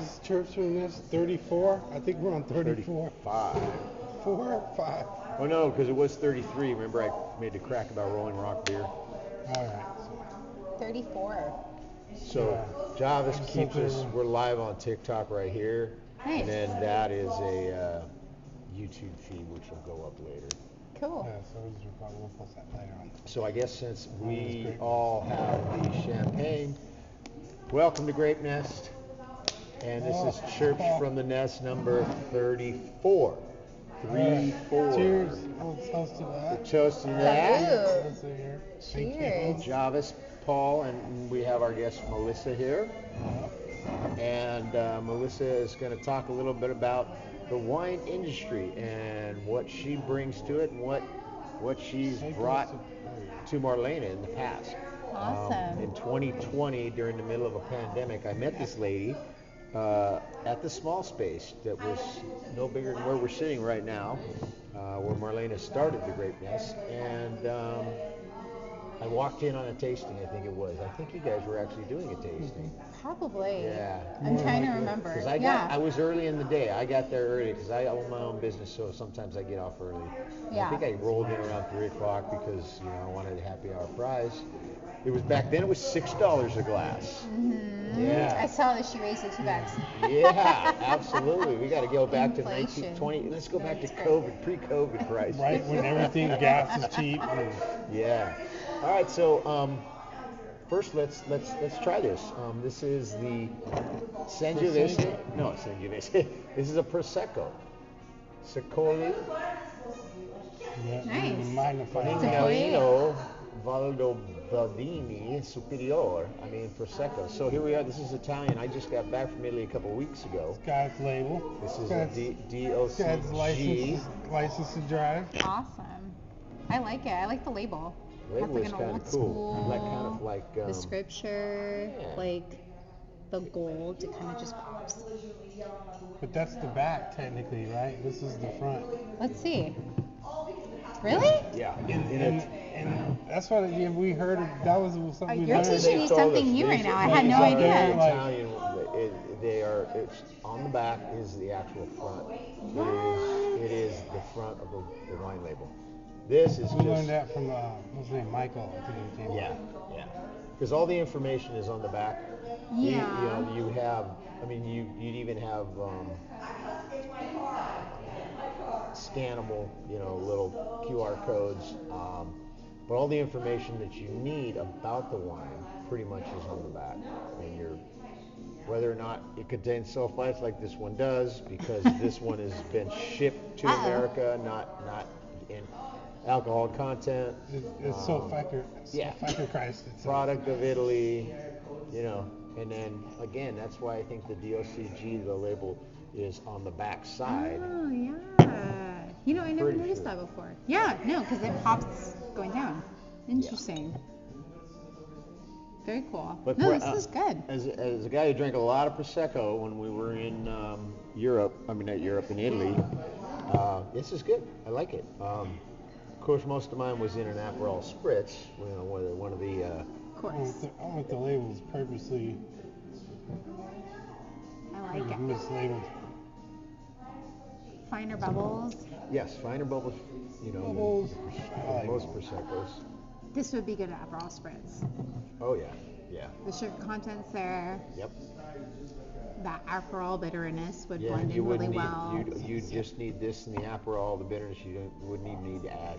is Churps from this 34? I think we're on 34. 35. 4 or 5? Oh no, because it was 33. Remember I made the crack about Rolling Rock beer. All right. 34. So Jovis keeps us. We're live on TikTok right here, Nice. and then that is a YouTube feed which will go up later. Cool. Yeah, so we'll post that later on. So I guess since we all have the champagne, welcome to Grape Nest, and this is Churps from the Nest number 34. 3-4. Cheers. We'll toast to that. Toast to that. Salute. Thank Cheers. Jovis, Paul, and we have our guest Melissa here. And Melissa is going to talk a little bit about the wine industry and what she brings to it and what she's brought to Marlena in the past. Awesome. In 2020, during the middle of a pandemic, I met this lady at the small space that was no bigger than where we're sitting right now, where Marlena started the Grape Nest, and I walked in on a tasting, I think it was. I think you guys were actually doing a tasting. Probably. Yeah. I'm trying to remember. Because I was early in the day. I got there early because I own my own business, so sometimes I get off early. Yeah. I think I rolled in around 3 o'clock because I wanted a happy hour prize. It was back then. It was $6 a glass. Mm-hmm. Yeah. I saw that she raised it $2. Yeah, absolutely. We got to go back Inflation. to 1920. Let's go back to COVID, pre-COVID price. Right when everything gas is cheap. Yeah. All right. So first, let's try this. This is the Sangiovese. No, Sangiovese. This is a prosecco. Secoli. Nice. Vignalino Valdobaldini Superiore. I mean prosecco. So here we are. This is Italian. I just got back from Italy a couple weeks ago. It's got its label. This is a DOCG. License to drive. Awesome. I like it. I like the label. Label Has is like kind an of old cool. school, Like kind of like the scripture, yeah. like the gold. It kind of just pops. But that's the back technically, right? This is the front. Let's see. Really? Yeah. And that's what we heard. That was something we You're learned. teaching me something new right now. I had no These are idea. Italian. It's on the back is the actual front. It is the front of the wine label. This is We learned that from what's his name, Michael. I think he came. Yeah. Because all the information is on the back. Yeah. You have. I mean, you'd even have scannable, little QR codes. But all the information that you need about the wine pretty much is on the back. And whether or not it contains sulfites like this one does, because this one has been shipped to America, not in alcohol content. It's sulfur Christ. It's product of Italy, and then again, that's why I think the DOCG, the label, is on the back side. Oh, yeah. I never noticed that before. Yeah, no, because it pops going down. Interesting. Very cool. But this is good. As a guy who drank a lot of Prosecco when we were in in Italy, this is good. I like it. Of course, most of mine was in an Aperol Spritz, one of the... Of course. I want the labels purposely I like it. mislabeled. Finer bubbles. Yes, finer bubbles, Bubbles. than most Proseccos. This would be good at Aperol Spritz. Oh, yeah. The sugar content's there. Yep. That Aperol bitterness would Yeah, blend you in really wouldn't well. You just need this and the Aperol, the bitterness. You wouldn't even need to add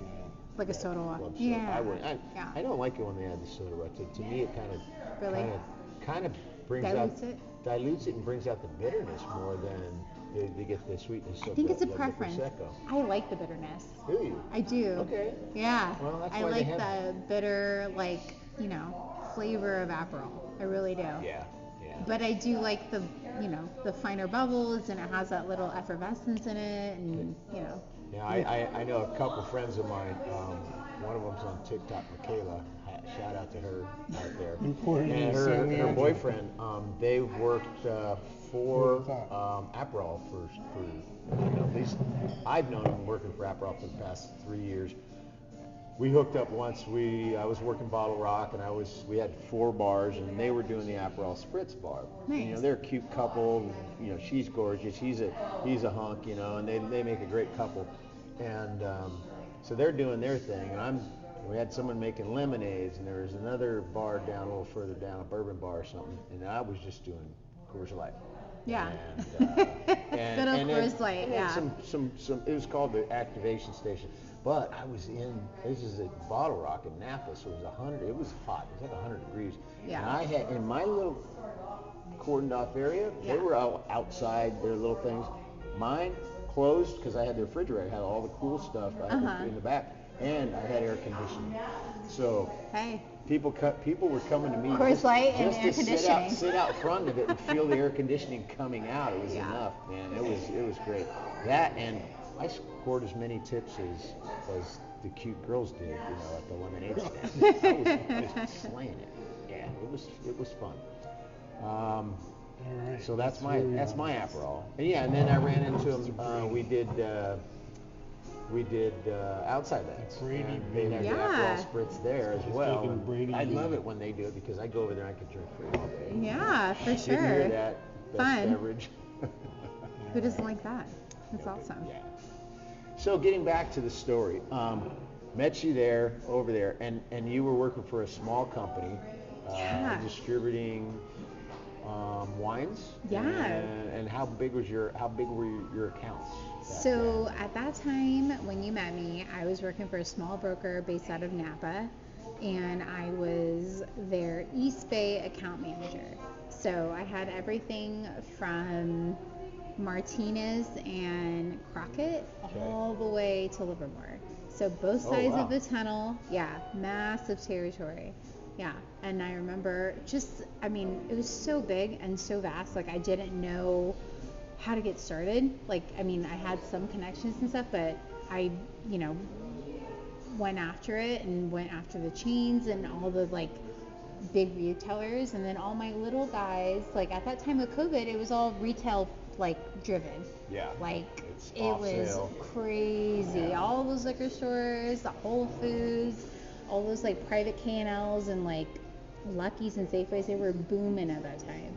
Like a soda water. club soda. Yeah. I wouldn't. Yeah. I don't like it when they add the soda water. To me, it Really? kind of brings Dilutes it? and brings out the bitterness more than they get the sweetness. I think it's a the preference. Prosecco. I like the bitterness. Do you? I do. Okay. Yeah. Well, that's I why they like have- the bitter, flavor of Aperol. I really do. Yeah. But I do like the finer bubbles, and it has that little effervescence in it, and Yeah, I know a couple friends of mine. One of them's on TikTok, Michaela. Shout out to her out there. And her boyfriend, they've worked for Aperol for at least I've known him working for Aperol for the past 3 years. we hooked up once. I was working Bottle Rock, and we had 4 bars, and they were doing the Aperol Spritz bar. Nice. And, they're a cute couple. She's gorgeous. He's a hunk. And they make a great couple. And so they're doing their thing, and we had someone making lemonades, and there was another bar down a little further down, a bourbon bar or something, and I was just doing Coors Light. Yeah. And, Good old and Coors Light, yeah. Some. It was called the activation station. But I was this is at Bottle Rock in Napa, so it was 100. It was hot. It was like 100 degrees. Yeah. And I had in my little cordoned off area. Yeah. They were outside their little things. Mine closed because I had the refrigerator. I had all the cool stuff in the back, and I had air conditioning. So Hey. people were coming to me Coors Light and air to conditioning. sit out front of it and feel the air conditioning coming out. It was Yeah. enough, man. It was great. That, and I scored as many tips as the cute girls did, at the lemonade stand. I was slaying it. Yeah, it was fun. All right. So that's my Aperol. And then I ran into them. We did outside that. Brady And they had the Yeah. Aperol Spritz there as Just well. thinking And Brady I beer. love it when they do it because I go over there and I could drink free all day. Yeah, for Did you sure. hear that? Best Fun. beverage. Who doesn't like that? That's awesome. Yeah. So getting back to the story, met you over there, and you were working for a small company, Yeah. distributing wines. Yeah. And how big were your accounts? back So then? at that time, when you met me, I was working for a small broker based out of Napa, and I was their East Bay account manager. So I had everything from Martinez and Crockett all the way to Livermore. So both sides of the tunnel, massive territory. Yeah, and I remember it was so big and so vast, like I didn't know how to get started. I had some connections and stuff, but I, went after it and went after the chains and all the big retailers, and then all my little guys, at that time of COVID, it was all retail driven. Yeah. It off was sale. crazy. Yeah. All those liquor stores, the Whole Foods, all those private K&Ls and Lucky's and Safeways, they were booming at that time.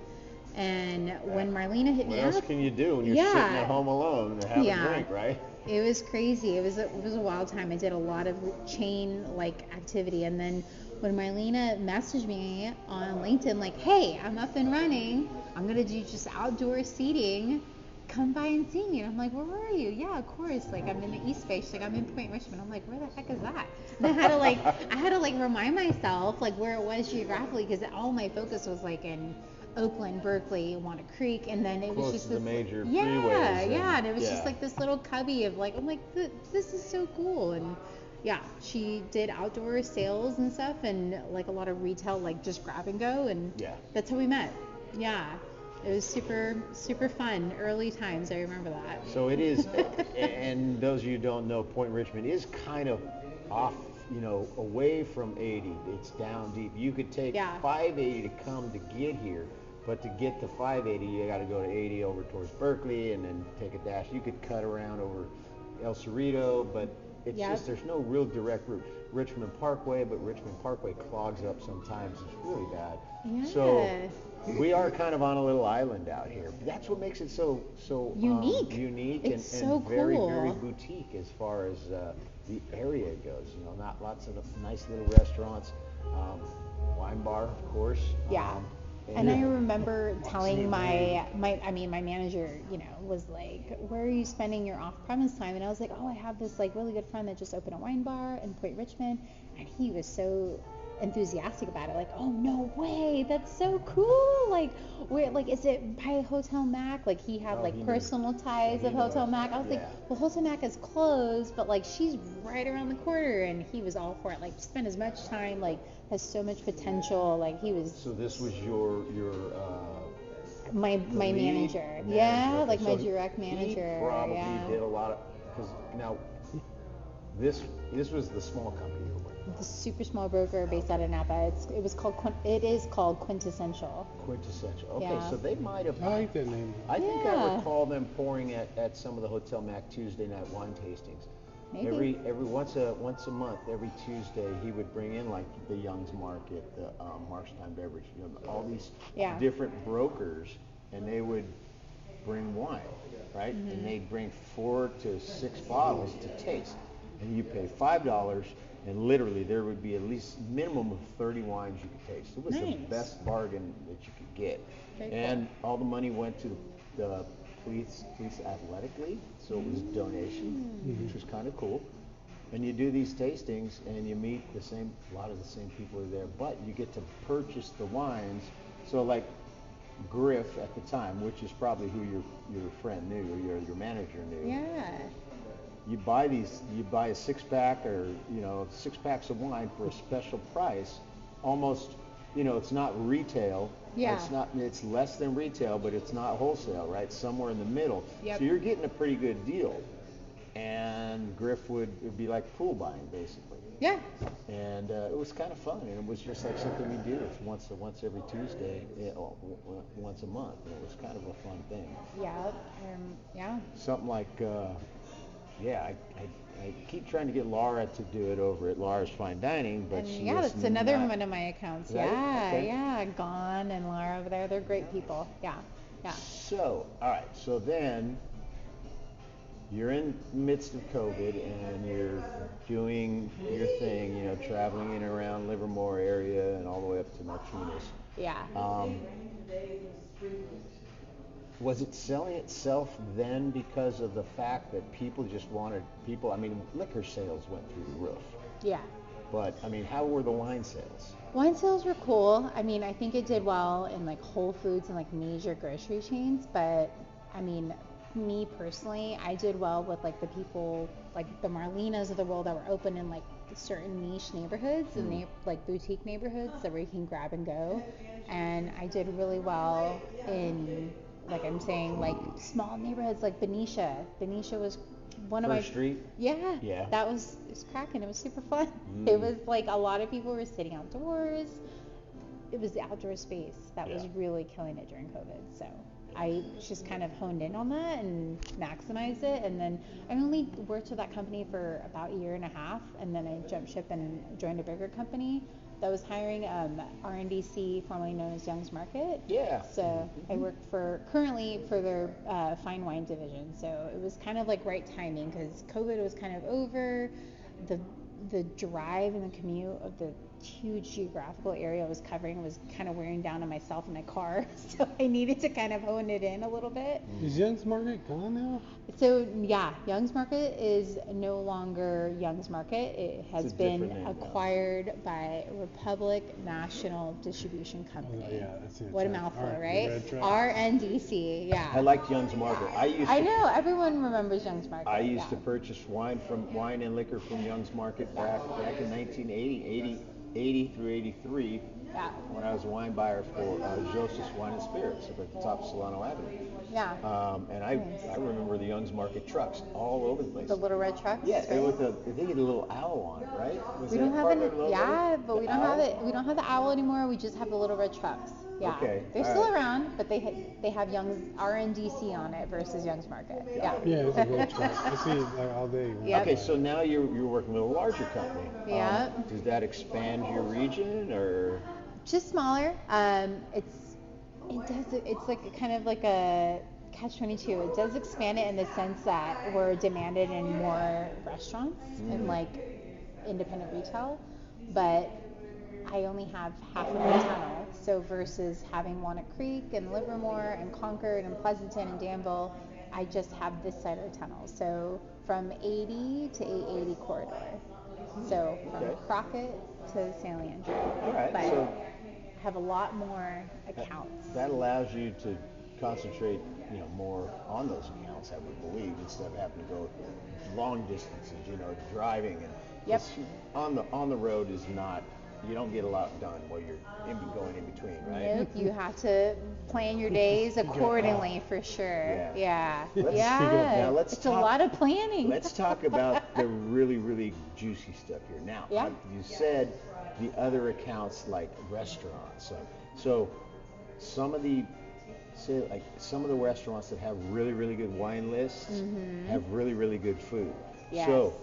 And when Marlena hit me What else up, can you do when you're sitting at home alone and having a drink, right? it was crazy. It was a wild time. I did a lot of chain activity, and then when Marlena messaged me on LinkedIn hey, I'm up and running. I'm gonna do just outdoor seating. Come by and see me. And I'm like, where are you? Yeah, of course. I'm in the East Bay. She's like, I'm in Point Richmond. I'm like, where the heck is that? And I had to remind myself where it was geographically, because all my focus was in Oakland, Berkeley, Walnut Creek, and then it was Close just to the this major yeah, freeways. and it was just this little cubby of I'm like, this is so cool. And yeah, she did outdoor sales and stuff, and a lot of retail, just grab and go, and that's how we met. Yeah. It was super, super fun. Early times, I remember that. So it is, and those of you who don't know, Point Richmond is kind of off, away from 80. It's down deep. You could take 580 to come to get here, but to get to 580, you got to go to 80 over towards Berkeley and then take a dash. You could cut around over El Cerrito, but it's just, there's no real direct route. Richmond Parkway, but Richmond Parkway clogs up sometimes. It's really bad. Yeah. So we are kind of on a little island out here. That's what makes it so unique. Unique So and very, cool. very boutique as far as the area goes. Not lots of nice little restaurants, wine bar, of course. Yeah. And I remember telling my manager, was like, where are you spending your off-premise time? And I was like, oh, I have this really good friend that just opened a wine bar in Point Richmond, and he was so enthusiastic about it. Oh, no way, that's so cool. Where, is it by Hotel Mac? He had personal ties of Hotel Mac. I was like, well, Hotel Mac is closed, but she's right around the corner, and he was all for it. Spend as much time, has so much potential. He was. So this was your my manager. Yeah, Okay, my so direct manager. He probably did a lot of, because now this was the small company you were working The super small broker based out of Napa. It is called Quintessential. Quintessential. Okay, Yeah. so they might have. I like that name. I think I Yeah. recall them pouring at some of the Hotel Mac Tuesday night wine tastings. Maybe. Every once a month, every Tuesday, he would bring in like the Young's Market, the Marshtown Beverage, all these Yeah. different brokers, and they would bring wine, right? Mm-hmm. And they'd bring 4 to 6 bottles to taste, and you pay $5, and literally there would be at least minimum of 30 wines you could taste. It was the Nice. best bargain that you could get, Very and all the money went to the Police Athletic League, so it was donation, which was kind of cool. And you do these tastings, and you meet a lot of the same people are there, but you get to purchase the wines. So like Griff at the time, which is probably who your friend knew, or your manager knew. Yeah. You buy a 6-pack, or 6 packs of wine for a special price, almost. It's not retail. Yeah. It's less than retail, but it's not wholesale, right? Somewhere in the middle. Yep. So you're getting a pretty good deal. And Griff would be like pool buying, basically. Yeah. And it was kind of fun, and it was just like something we do. It's once every Tuesday, once a month, and it was kind of a fun thing. Yeah. Yeah. Something like, I keep trying to get Laura to do it over at Laura's Fine Dining, but And she yeah, is that's another not. one of my accounts. Right? Yeah, Okay. yeah. Gon and Laura over there, they're great people. Yeah, yeah. So, all right. So then you're in the midst of COVID, and you're doing your thing, traveling in and around Livermore area and all the way up to Martinez. Yeah. Was it selling itself then because of the fact that people just wanted liquor sales went through the roof. Yeah. But, how were the wine sales? Wine sales were cool. I think it did well in like Whole Foods and like major grocery chains, but me personally, I did well with like the people, like the Marlenas of the world that were open in like certain niche neighborhoods and like boutique neighborhoods that where you can grab and go. And I did really well in, like I'm saying, like small neighborhoods like Benicia. Benicia was one of First Street? Yeah. Yeah. It was cracking. It was super fun. It was like a lot of people were sitting outdoors. It was the outdoor space that was really killing it during COVID. So I just kind of honed in on that and maximized it. And then I only worked with that company for about a year and a half, and then I jumped ship and joined a bigger company that was hiring RNDC, formerly known as Young's Market. Yeah. So I work currently for their fine wine division. So it was kind of like right timing because COVID was kind of over. The drive and the commute of the huge geographical area I was covering was kind of wearing down on myself in my car. So I needed to kind of hone it in a little bit. Is Young's Market gone now? So yeah, Young's Market is no longer Young's Market. It has been acquired by Republic National Distribution Company. Oh, yeah, that's it. What a mouthful, right? Red truck. RNDC, yeah. I liked Young's Market. I know, everyone remembers Young's Market. I used to purchase wine and liquor from Young's Market back in 1980, 80 through 83, when I was a wine buyer for Jovis Wine and Spirits up at the top of Solano Avenue. Yeah. And I remember the Young's Market trucks all over the place. The little red trucks. Yeah, right? with I think it had a little owl on it, right? We don't have it. Yeah, but we don't have it. We don't have the owl anymore. We just have the little red trucks. Yeah. Okay. They're still around, but they have Young's RNDC on it versus Young's Market. Yeah. Yeah, it's a little truck. I see it like all day. Yep. Okay, so now you're working with a larger company. Yeah. Does that expand your region, or? Just smaller. It's like kind of like a catch-22. It does expand it in the sense that we're demanded in more restaurants and like independent retail, but I only have half of the tunnel. So versus having Walnut Creek and Livermore and Concord and Pleasanton and Danville, I just have this side of the tunnel. So from 80 to 880 corridor. So from Crockett to San Leandro. All right. But So I have a lot more accounts. that allows you to concentrate, more on those accounts, I would believe, instead of having to go long distances, driving and Yep. on the road is not. You don't get a lot done while you're going in between, right? Nope, you have to plan your days accordingly for sure. Yeah. Now let's it's talk, a lot of planning. Let's talk about the really, really juicy stuff here. Now, you said the other accounts like restaurants. So some of the restaurants that have really, really good wine lists have really, really good food. Yes. So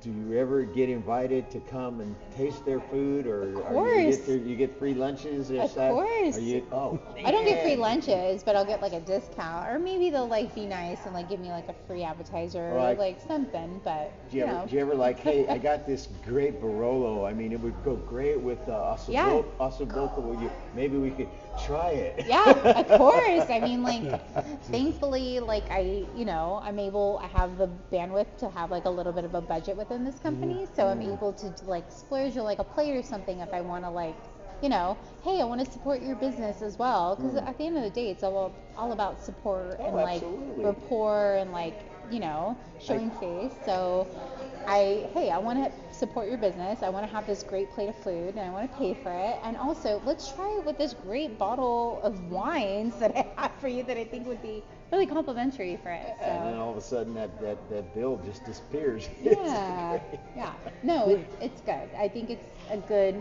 do you ever get invited to come and taste their food, or Of you get free lunches? Of course. I don't get free lunches, but I'll get like a discount, or maybe they'll like be nice and like give me like a free appetizer or like something. But do you ever like, hey, I got this great Barolo. I mean, it would go great with ossobuco. Maybe we could try it. Yeah, of course. I mean, like, thankfully, like I have the bandwidth to have like a little bit of a budget within this company, so I'm able to like splurge or like a plate or something if I want to, like, hey, I want to support your business as well, because at the end of the day, it's all about support and like rapport and like showing face. So I want to support your business. I want to have this great plate of food, and I want to pay for it. And also, let's try it with this great bottle of wines that I have for you that I think would be really complimentary for it. So. And then all of a sudden, that bill just disappears. Yeah, yeah. No, it's good. I think it's a good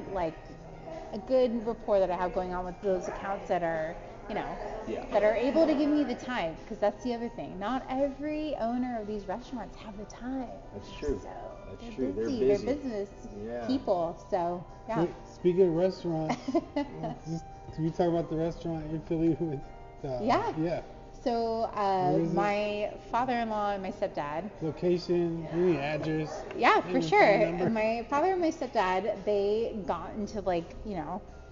rapport that I have going on with those accounts that are, that are able to give me the time, because that's the other thing. Not every owner of these restaurants have the time. That's true. So That's they're true. busy. They're business people. So yeah. Speaking of restaurants, can you talk about the restaurant you're affiliated with? Yeah. So my father-in-law and my stepdad. Location, any address. Yeah, for sure. My father and my stepdad, they got into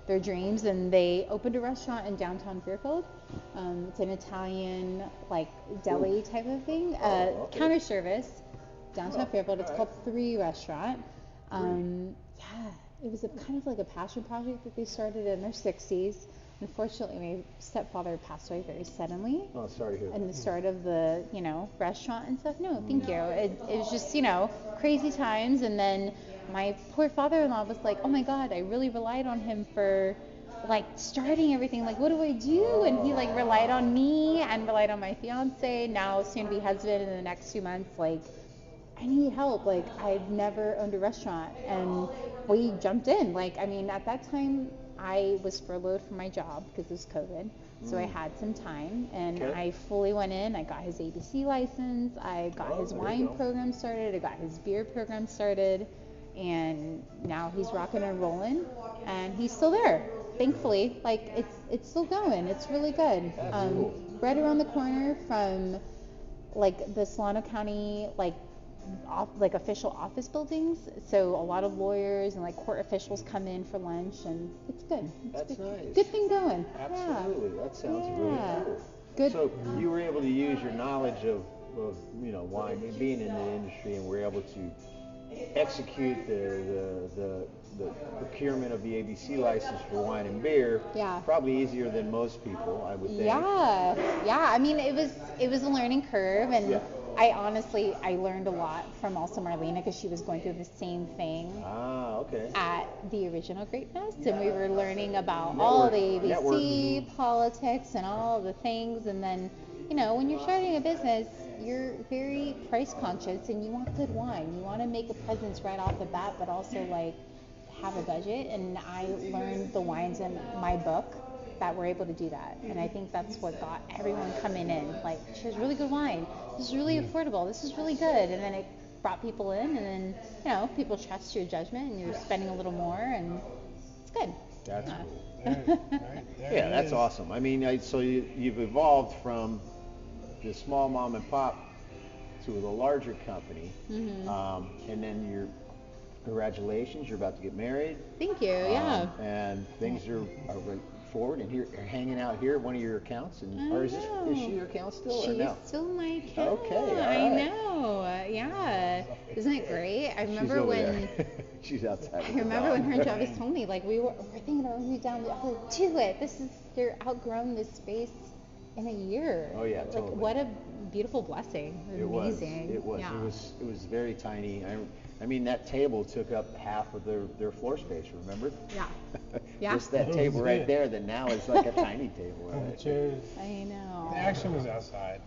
their dreams, and they opened a restaurant in downtown Fairfield. It's an Italian deli type of thing. Counter service, downtown Fairfield. It's called 3 Restaurant. It was kind of like a passion project that they started in their 60s. Unfortunately, my stepfather passed away very suddenly. Oh, sorry to hear that. And the start of the, restaurant and stuff. No, thank you. It was just, crazy times. And then my poor father-in-law was like, oh my God, I really relied on him for, starting everything. What do I do? And he, relied on me and relied on my fiance, now soon-to-be husband, in the next 2 months. I need help. I've never owned a restaurant. And we jumped in. At that time, I was furloughed from my job because it was COVID. So I had some time, and I fully went in. I got his ABC license. I got his wine program started. I got his beer program started. And now he's rocking and rolling. And he's still there, thankfully. It's still going. It's really good. Right around the corner from, the Solano County, official office buildings, so a lot of lawyers and court officials come in for lunch, and it's good. That's nice. Good thing going. Absolutely. That sounds really cool. Good. So you were able to use your knowledge of wine, being in the industry, and were able to execute the procurement of the ABC license for wine and beer. Probably easier than most people, I would think. It was a learning curve, and I learned a lot from also Marlena, because she was going through the same thing at the original Grape Fest, and we were learning about all the ABC politics and all the things. And then, when you're starting a business, you're very price conscious, and you want good wine. You want to make a presence right off the bat, but also have a budget. And I learned the wines in my book that were able to do that. And I think that's what got everyone coming in. She has really good wine. This is really affordable. This is really good. And then it brought people in, and then, people trust your judgment, and you're spending a little more, and it's good. That's cool. Yeah, that's awesome. So you've evolved from the small mom and pop to the larger company. And then congratulations, you're about to get married. Thank you. And things are forward, and you're hanging out here at one of your accounts, and is she your account still? She's or no? still my account. Okay, I know. Isn't it great? I remember when she's outside. I remember when her and Jovis told me, we were thinking about moving down. Do it. They're outgrown this space in a year. Oh yeah, totally. What a beautiful blessing. Amazing. It was. Yeah. It was very tiny. That table took up half of their floor space, remember? Yeah. Just that table right there that now is like a tiny table. Right? The chairs. I know. The action was outside.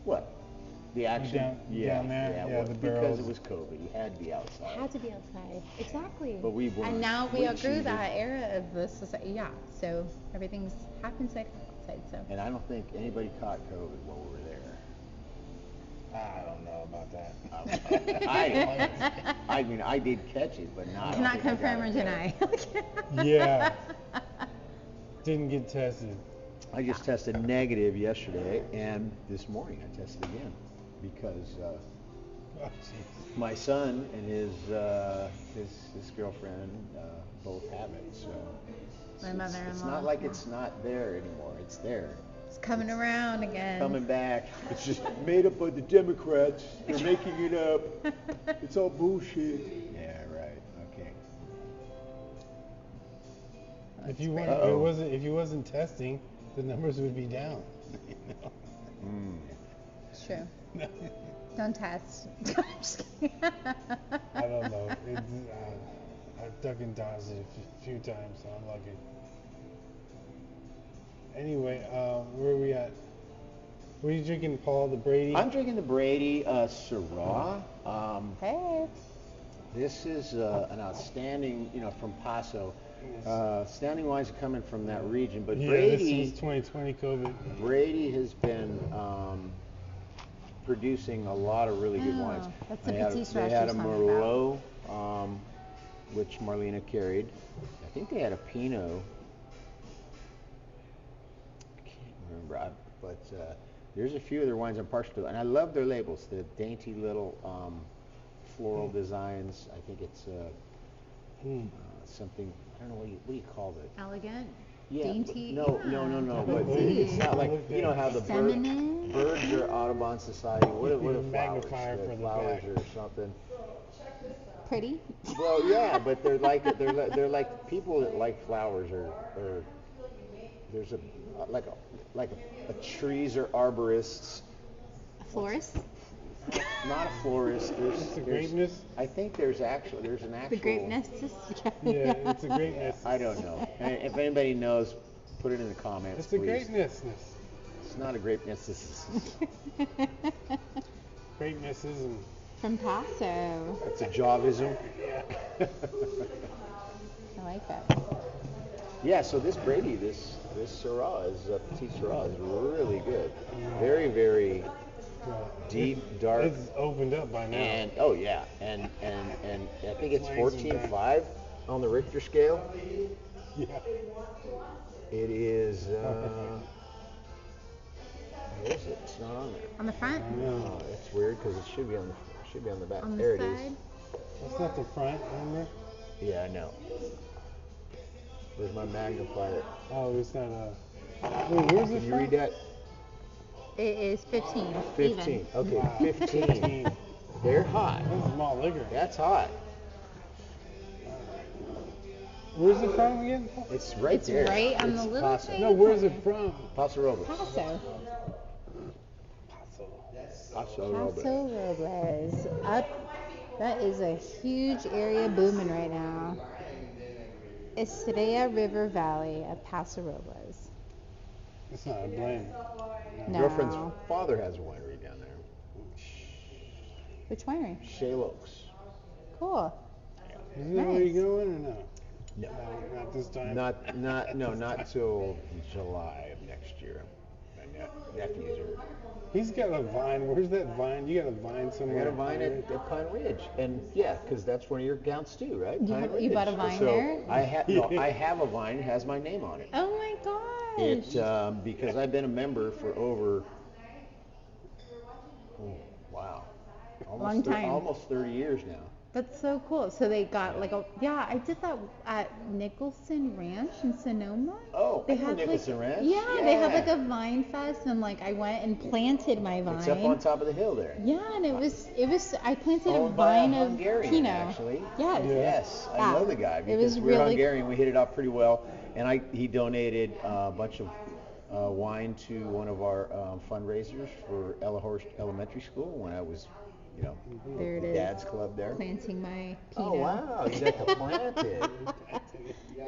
What? The action? Down there? Yeah, the barrels. Because it was COVID. You had to be outside. Had to be outside. Exactly. But we weren't. And now we outgrew that era of the society. Yeah. So everything's half inside, half outside. So. And I don't think anybody caught COVID while we were there. I don't know about that. I mean, I did catch it, but not. Cannot confirm or deny. Yeah. Didn't get tested. I just tested negative yesterday, and this morning I tested again because Oh, jeez. my son and his girlfriend both have it. So My mother-in-law. it's not like it's not there anymore. It's there. It's coming around again. Coming back. It's just made up by the Democrats. They're making it up. It's all bullshit. Yeah, right. Okay. If you weren't, if you wasn't testing, the numbers would be down. It's true. Don't test. I'm just kidding. I don't know. I've ducked and dodged it a few times, so I'm lucky. Anyway, where are we at? What are you drinking, Paul? The Brady? I'm drinking the Brady Syrah. Hey. This is an outstanding, from Paso. Outstanding wines are coming from that region, but Yeah, Brady, this was 2020 COVID. Brady has been producing a lot of really good wines. That's the They had Petit a Roche you're talking Merlot, which Marlena carried. I think they had a Pinot. I can't remember, but there's a few of their wines I'm partial to, and I love their labels. The dainty little floral designs. I think it's something. I don't know what do you call it. Elegant. Yeah, Dainty. no, but Fancy. it's not like how the Feminine. birds are Audubon Society. What are flowers? Magnifier for the Flowers back. or something. Pretty. Well, yeah, but they're like people that like flowers or there's a trees or arborists. A florist. Not a florist. There's It's a grapeness? I think there's an actual. The grapeness. Yeah, it's a greatness. I don't know. And if anybody knows, put it in the comments. It's a please. greatness. It's not a greatness. Greatnessism. From Paso. It's a Jovism. Yeah. I like that. Yeah. So this Brady, this Syrah is Petit Syrah is really good. Very, very deep, dark. It's opened up by now. And oh yeah, and I think it's 14.5 on the Richter scale. Yeah. It is. Where is it? It's not on there. On the front? Oh, it's weird because it should be on the back. On There the it is. side? That's not the front, remember? Yeah, I know. Where's my magnifier? Oh, it's not a. Wait, where's the Can you front? read that? It is 15. 15. Even. Okay, Wow. 15. They're hot. That's malt liquor. That's hot. Where's it from again? It's right It's there. right on the It's little Paso. thing. No, where's it from? Paso Robles. Paso. Paso Robles. Paso Robles. Up. That is a huge area booming right now. Estrella River Valley of Paso Robles. It's not a blend. No. Girlfriend's father has a winery down there. Which winery? Shale Oaks. Cool. Isn't that where Nice. you're going or no? No. Not this time. Not till July of next year. My nephews are. He's got a vine. Where's that vine? You got a vine I somewhere. got a vine at Pine Ridge, and yeah, because that's one of your accounts too, right? Pine You bought a Ridge. vine so there? I have a vine. It has my name on it. Oh my gosh. It because I've been a member for over. Oh, wow. Long time. Almost 30 years now. That's so cool. So they got I did that at Nicholson Ranch in Sonoma. Oh, They I know had Nicholson Ranch. Yeah, they had like a vine fest, and like I went and planted my vine. It's up on top of the hill there. Yeah, and it was I planted a Owned by a vine of Hungarian, Pinot. actually. Yes. Yes, I Yeah. know the guy It because was we're really Hungarian. We hit it off pretty well, and he donated a bunch of wine to one of our fundraisers for Ellahorst Elementary School when I was, There it is. Dad's club there. Planting my Pinot. Oh wow, you got to plant it.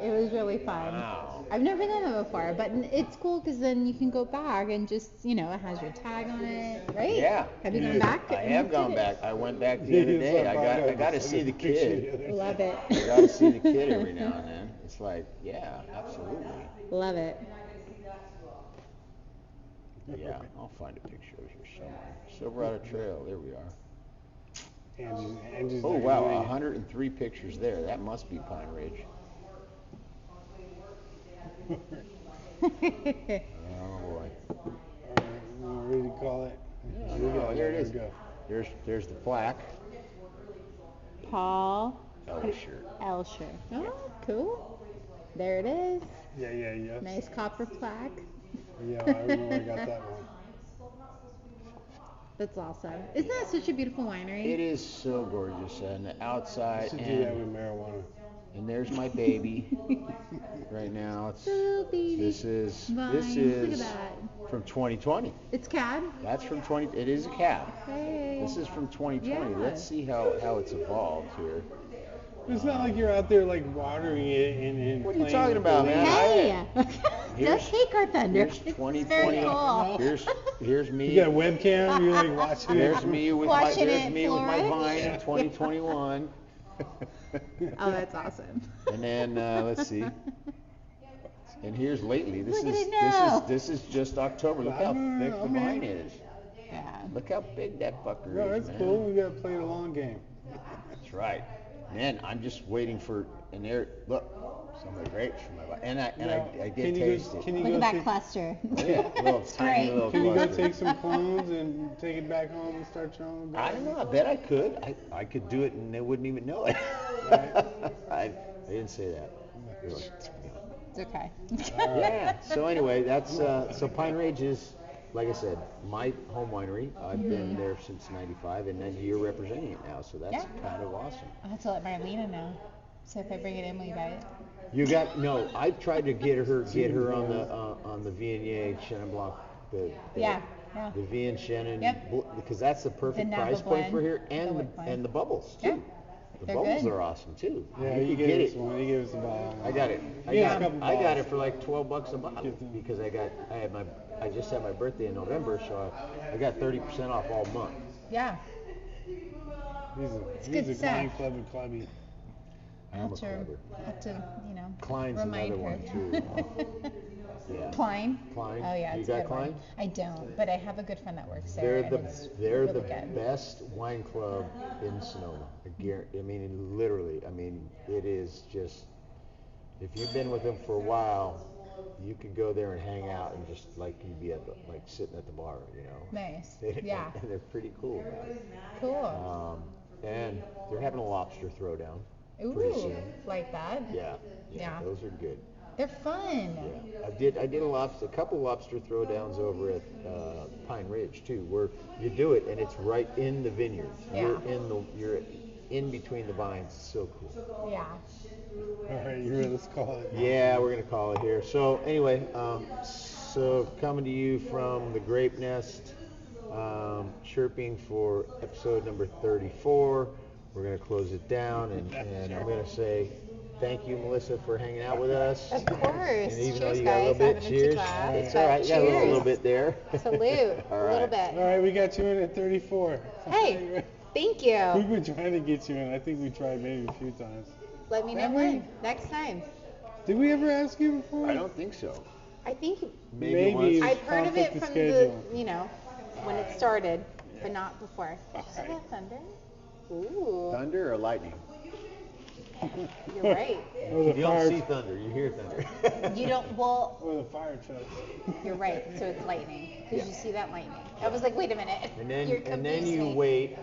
It was really fun. Wow. I've never done it before, but it's cool because then you can go back and just, it has your tag on it, right? Yeah. Have you gone back? I have gone back. I went back the other day. I got to see the kid. Love it. I got to see the kid every now and then. It's like, yeah, absolutely. Love it. Yeah, I'll find a picture of here somewhere. Silverado Trail, there we are. Angie's Oh not wow, gonna make it. 103 pictures there. That must be Pine Ridge. Oh boy. Alright, we're ready to call it. Oh, here it is. Go. There's the plaque. Paul Elsher. Elsher. Oh, cool. There it is. Yeah. Nice copper plaque. Yeah, I remember I got that one. That's awesome. Isn't that such a beautiful winery? It is so gorgeous on the outside, Should do that with marijuana. and there's my baby. Right now, Little baby this is vines. Look at that. from 2020. It's cab. That's from 20. It is a cab. Hey. This is from 2020. Yeah. Let's see how it's evolved here. It's not like you're out there like watering it and What are you playing talking with about, the man? leaves. Hey. Here's- Don't take our thunder. Here's It's 2020. very cool. Here's me. You got a webcam, you're like watching There's it. me with Watching there's it me with my flourish. vine in 2021. Oh, that's awesome. And then let's see. And here's lately. This Look at is it now. this is just October. Look how thick the Okay. vine is. Yeah. Look how big that fucker No, is, that's man. cool. We gotta play the long game. That's right. Man, I'm just waiting for. And there, look, some of the grapes from my vine. And I did taste it. Can you Look go at that take, cluster. Oh, yeah, little tiny great. little Can you go cluster. take some clones and take it back home and start your own? I don't know. I bet I could. I could do it and they wouldn't even know it. I didn't say that. Really. It's okay. Yeah. So anyway, that's so Pine Ridge is, like I said, my home winery. I've been there since '95, and then you're representing it now. So that's Yeah. kind of awesome. I'll have to let Marlena know. So if I bring it in, will you buy it? You got no. I tried to get her on the Viognier Chenin Blanc, the Yeah. Vien Chenin, Yep. because that's the perfect The Napa price point for blend, here, the and white blend. and the bubbles too. Yeah. The They're bubbles good. are awesome too. Yeah, you you could gave get us it. one. You gave us a bottle. I got it. I Yeah, got, a couple I got bottles. it for like $12 a bottle because I just had my birthday in November, so I got 30% off all month. Yeah. He's good a stuff. wine club and clubby. I'm a Have clubber. to, Klein's remind another her. one too. Yeah. Klein? Klein. Oh yeah, You it's a got good Klein? one. I don't, but I have a good friend that works there. They're really the good. best wine club in Sonoma. I mean, literally. I mean, it is just. If you've been with them for a while, you could go there and hang out and just like you'd be like sitting at the bar, you know. Nice. Yeah. And they're pretty cool about it. Cool. And they're having a lobster throwdown pretty Ooh, soon. like that? Yeah. Yeah. Those are good. They're fun. Yeah, I did a couple lobster throwdowns over at Pine Ridge too, where you do it and it's right in the vineyard. Yeah. You're in between the vines. It's so cool. Yeah. All right, you ready? Let's call it. Yeah, we're gonna call it here. So anyway, so coming to you from the Grape Nest, chirping for episode number 34. We're gonna close it down, and I'm gonna say thank you, Melissa, for hanging out with us. Of course. And even Cheers, though you got a little guys. I bit, haven't been too cheers. glad, It's but all right. You got a little cheers. bit there. Salute. All A little right. bit. All right, we got you in at 34. Hey, thank We've you. been trying to get you in. I think we tried maybe a few times. Let me know Have we? when. Next time. Did we ever ask you before? I don't think so. I think Maybe once. Maybe. I've heard of it Conflict of from schedule. when it started, but not before. All See right. that thunder? Ooh, Thunder or lightning? you're right. Or the You don't fire, see thunder. You hear thunder. You don't, well, or the fire truck. you're right. So it's lightning. Because Yeah. you see that lightning. I was like, wait a minute. And then You're and then confused you me. wait